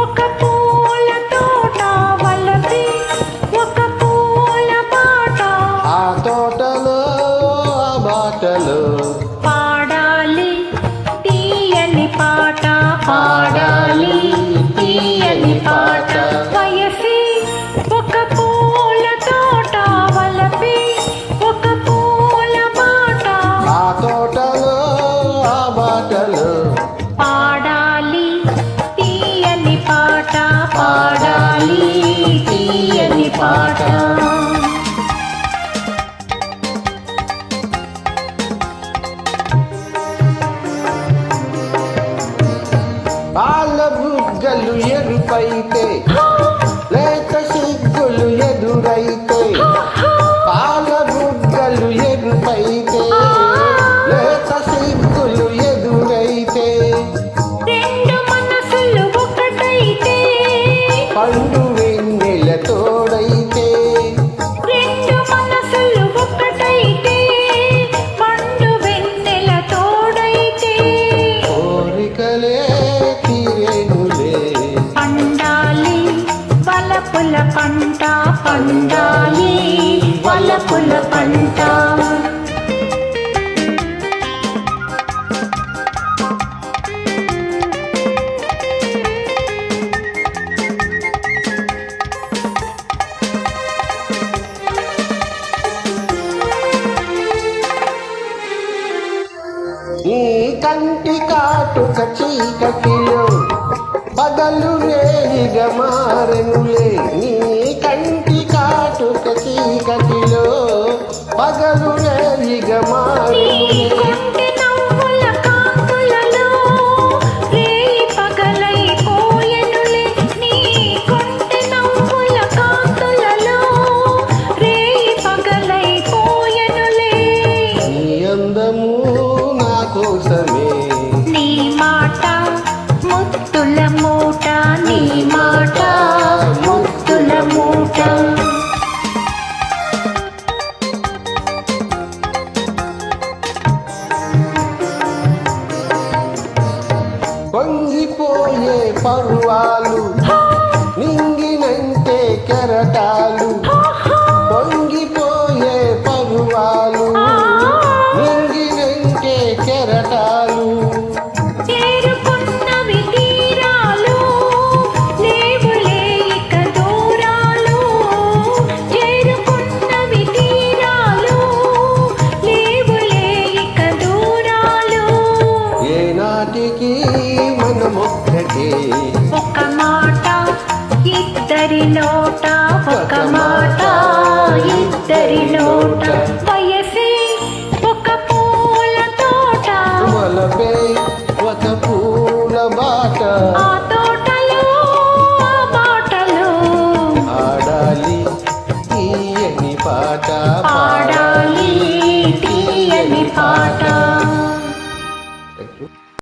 ఒక పూల తోట వలపి ఒక పూల బాట, ఆ తోటలో ఆ బాటలో పాడాలి తీయని పాట, పాడాలి తీయని పాట. వయసి ఒక పూల తోట వలపి ఒక పూల బాట, ఆ తోటలో ఆ బాటలో పాడాలి తీయని పాట, పాడాలి తీయని పాట. పాల బుగ్గలు ఎరుపైతే లేత సిగ్గులు ఎదురైతే, పాల బుగ్గలు ఎరుపైతే లేత సిగ్గులు ఎదురైతే, రెండు మనసులు ఒకటైతే పండు వెన్నెల తోడైతే, రెండు మనసులు ఒకటైతే పండు వెన్నెల తోడైతే, కోరికలే తీరేనులే పండాలి వలపుల పంట, పండాలి వలపుల పంట. నీ కంటి కాటుక చీకటిలో పగలు రేయిగా మారెనులే, నీ కంటి కాటుక చీకటిలో పగలు రేయిగా మారెనులే, కొంటె నవ్వుల కాంతులలో రేయి పగలైపోయెనులే, నీ కొంటె నవ్వుల కాంతులలో రేయి పగలైపోయెనులే. నీ అందము నా కోసమే, నీ మాట ముత్తుల మూట, నీ మాట ముత్తుల మూట. పొంగిపోయే పరువాలు నింగినంటే కెరటాలు, పొంగిపోయే పరువాలు నింగినంటే కెరటాలు, చేరుకున్నవి తీరాలు లేవులే ఇక దూరాలు, చేరుకున్నవి తీరాలు లేవులే ఇక దూరాలు. ఏనాటికి మనమొక్కటే ఒక మాట ఇద్దరి నోట, ఒక మాట ఇద్దరి నోట. వయసే ఒక పూల తోట వలపే ఒక పూల బాట, ఆ